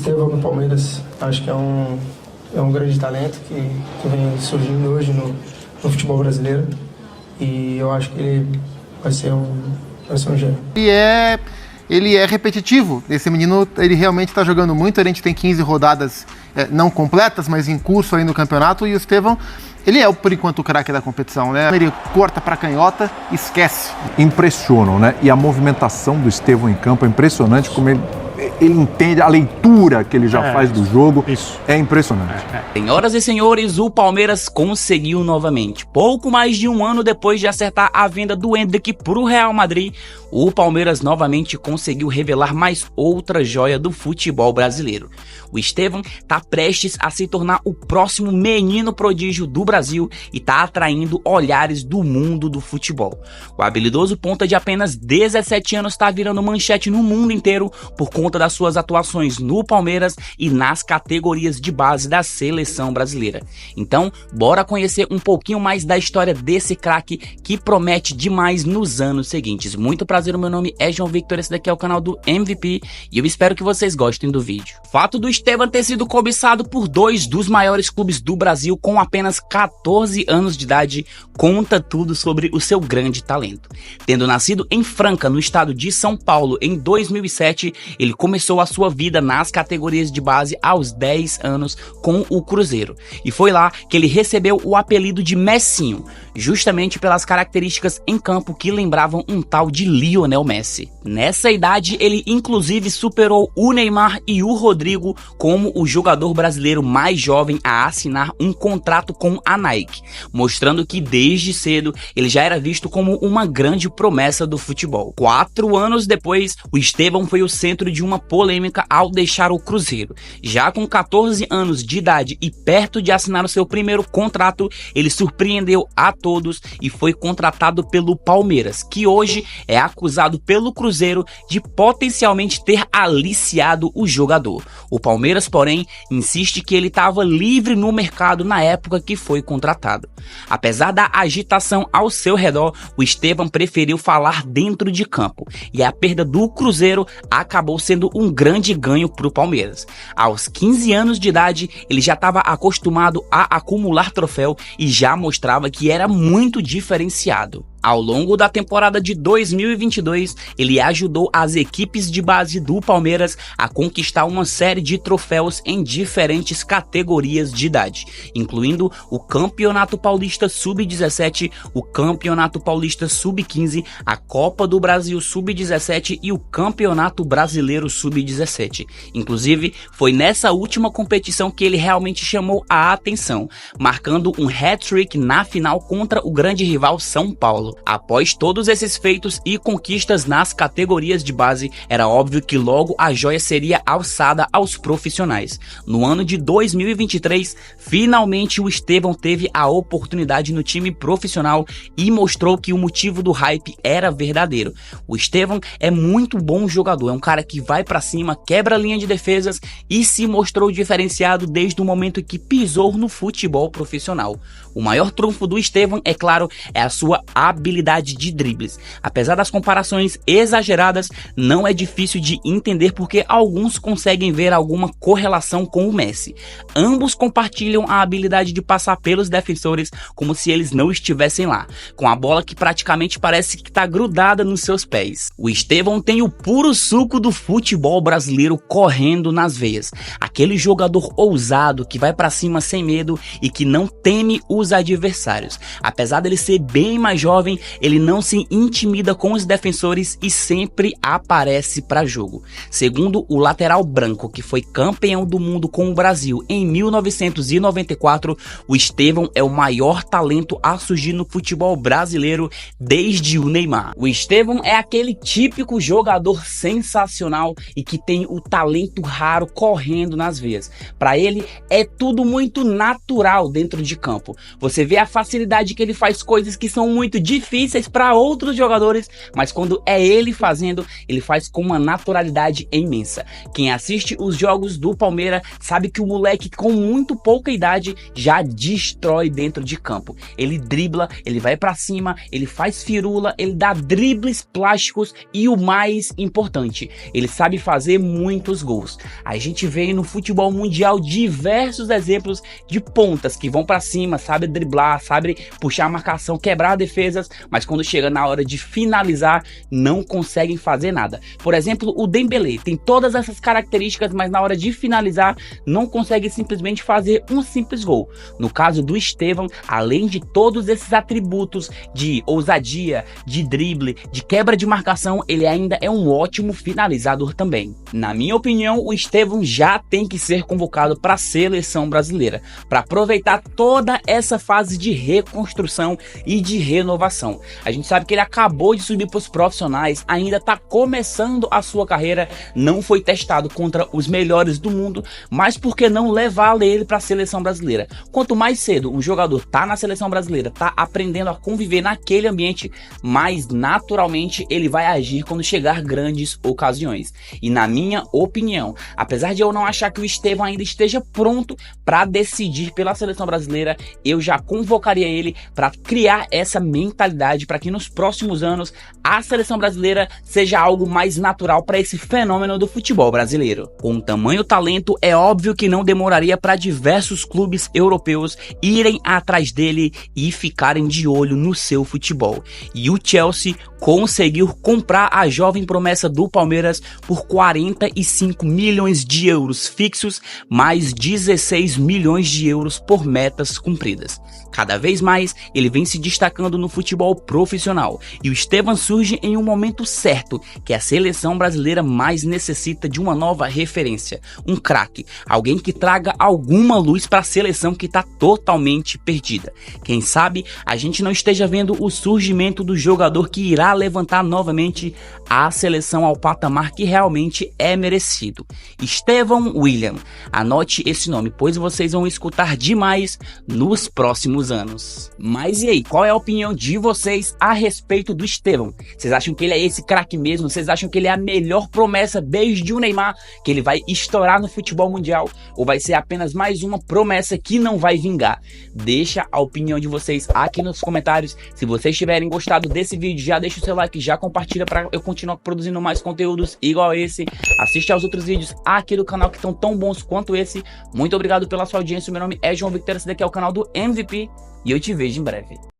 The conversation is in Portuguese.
Estevão no Palmeiras, acho que é um grande talento que vem surgindo hoje no futebol brasileiro, e eu acho que ele vai ser um gênio. Ele é repetitivo. Esse menino, ele realmente está jogando muito. A gente tem 15 rodadas não completas, mas em curso aí no campeonato. E o Estevão, ele é, por enquanto, o craque da competição, né? Ele corta para canhota, esquece. Impressionam, né? E a movimentação do Estevão em campo é impressionante, como ele entende a leitura que ele já faz do jogo. Isso. É impressionante. Senhoras e senhores, o Palmeiras conseguiu novamente. Pouco mais de um ano depois de acertar a venda do Endrick para o Real Madrid, o Palmeiras novamente conseguiu revelar mais outra joia do futebol brasileiro. O Estevão está prestes a se tornar o próximo menino prodígio do Brasil e está atraindo olhares do mundo do futebol. O habilidoso ponta de apenas 17 anos está virando manchete no mundo inteiro por conta das suas atuações no Palmeiras e nas categorias de base da seleção brasileira. Então, bora conhecer um pouquinho mais da história desse craque que promete demais nos anos seguintes. Muito prazer, o meu nome é João Victor, esse daqui é o canal do MVP e eu espero que vocês gostem do vídeo. Fato do Estevão ter sido cobiçado por dois dos maiores clubes do Brasil com apenas 14 anos de idade conta tudo sobre o seu grande talento. Tendo nascido em Franca, no estado de São Paulo, em 2007, ele começou a sua vida nas categorias de base aos 10 anos com o Cruzeiro. E foi lá que ele recebeu o apelido de Messinho, justamente pelas características em campo que lembravam um tal de Lionel Messi. Nessa idade, ele inclusive superou o Neymar e o Rodrigo como o jogador brasileiro mais jovem a assinar um contrato com a Nike, mostrando que desde cedo ele já era visto como uma grande promessa do futebol. 4 anos depois, o Estevão foi o centro de uma polêmica ao deixar o Cruzeiro. Já com 14 anos de idade e perto de assinar o seu primeiro contrato, ele surpreendeu a todos e foi contratado pelo Palmeiras, que hoje é acusado pelo Cruzeiro de potencialmente ter aliciado o jogador. O Palmeiras, porém, insiste que ele estava livre no mercado na época que foi contratado. Apesar da agitação ao seu redor, o Estevão preferiu falar dentro de campo, e a perda do Cruzeiro acabou sendo um grande ganho para o Palmeiras. Aos 15 anos de idade, ele já estava acostumado a acumular troféu e já mostrava que era muito diferenciado. Ao longo da temporada de 2022, ele ajudou as equipes de base do Palmeiras a conquistar uma série de troféus em diferentes categorias de idade, incluindo o Campeonato Paulista Sub-17, o Campeonato Paulista Sub-15, a Copa do Brasil Sub-17 e o Campeonato Brasileiro Sub-17. Inclusive, foi nessa última competição que ele realmente chamou a atenção, marcando um hat-trick na final contra o grande rival São Paulo. Após todos esses feitos e conquistas nas categorias de base, era óbvio que logo a joia seria alçada aos profissionais. No ano de 2023, finalmente o Estevão teve a oportunidade no time profissional e mostrou que o motivo do hype era verdadeiro. O Estevão é muito bom jogador, é um cara que vai pra cima, quebra a linha de defesas e se mostrou diferenciado desde o momento que pisou no futebol profissional. O maior trunfo do Estevão, é claro, é a sua habilidade de dribles. Apesar das comparações exageradas, não é difícil de entender porque alguns conseguem ver alguma correlação com o Messi. Ambos compartilham a habilidade de passar pelos defensores como se eles não estivessem lá, com a bola que praticamente parece que está grudada nos seus pés. O Estevão tem o puro suco do futebol brasileiro correndo nas veias. Aquele jogador ousado que vai para cima sem medo e que não teme os adversários. Apesar dele ser bem mais jovem, ele não se intimida com os defensores e sempre aparece para jogo. Segundo o lateral branco, que foi campeão do mundo com o Brasil em 1994, o Estevão é o maior talento a surgir no futebol brasileiro desde o Neymar. O Estevão é aquele típico jogador sensacional e que tem o talento raro correndo nas veias. Para ele é tudo muito natural dentro de campo. Você vê a facilidade que ele faz coisas que são muito difíceis difíceis para outros jogadores, mas quando é ele fazendo, ele faz com uma naturalidade imensa. Quem assiste os jogos do Palmeiras sabe que o moleque com muito pouca idade já destrói dentro de campo. Ele dribla, ele vai para cima, ele faz firula, ele dá dribles plásticos e o mais importante, ele sabe fazer muitos gols. A gente vê no futebol mundial diversos exemplos de pontas que vão para cima, sabe driblar, sabe puxar a marcação, quebrar defesas, mas quando chega na hora de finalizar, não conseguem fazer nada. Por exemplo, o Dembélé tem todas essas características, mas na hora de finalizar, não consegue simplesmente fazer um simples gol. No caso do Estevão, além de todos esses atributos de ousadia, de drible, de quebra de marcação, ele ainda é um ótimo finalizador também. Na minha opinião, o Estevão já tem que ser convocado para a seleção brasileira, para aproveitar toda essa fase de reconstrução e de renovação. A gente sabe que ele acabou de subir para os profissionais, ainda está começando a sua carreira, não foi testado contra os melhores do mundo, mas por que não levar ele para a seleção brasileira? Quanto mais cedo um jogador está na seleção brasileira, está aprendendo a conviver naquele ambiente, mais naturalmente ele vai agir quando chegar grandes ocasiões. E na minha opinião, apesar de eu não achar que o Estevão ainda esteja pronto para decidir pela seleção brasileira, eu já convocaria ele para criar essa mentalidade para que nos próximos anos a seleção brasileira seja algo mais natural para esse fenômeno do futebol brasileiro. Com tamanho talento, é óbvio que não demoraria para diversos clubes europeus irem atrás dele e ficarem de olho no seu futebol. E o Chelsea conseguiu comprar a jovem promessa do Palmeiras por 45 milhões de euros fixos, mais 16 milhões de euros por metas cumpridas. Cada vez mais ele vem se destacando no futebol profissional e o Estevão surge em um momento certo que a seleção brasileira mais necessita de uma nova referência, um craque, alguém que traga alguma luz para a seleção que está totalmente perdida. Quem sabe a gente não esteja vendo o surgimento do jogador que irá levantar novamente a seleção ao patamar que realmente é merecido. Estevão William. Anote esse nome, pois vocês vão escutar demais nos próximos anos. Mas e aí, qual é a opinião de vocês a respeito do Estevão? Vocês acham que ele é esse craque mesmo? Vocês acham que ele é a melhor promessa desde o Neymar, que ele vai estourar no futebol mundial? Ou vai ser apenas mais uma promessa que não vai vingar? Deixa a opinião de vocês aqui nos comentários. Se vocês tiverem gostado desse vídeo, já deixa o seu like, já compartilha para eu continuar produzindo mais conteúdos igual esse. Assiste aos outros vídeos aqui do canal que estão tão bons quanto esse. Muito obrigado pela sua audiência. Meu nome é João Victor, esse daqui é o canal do MVP e eu te vejo em breve.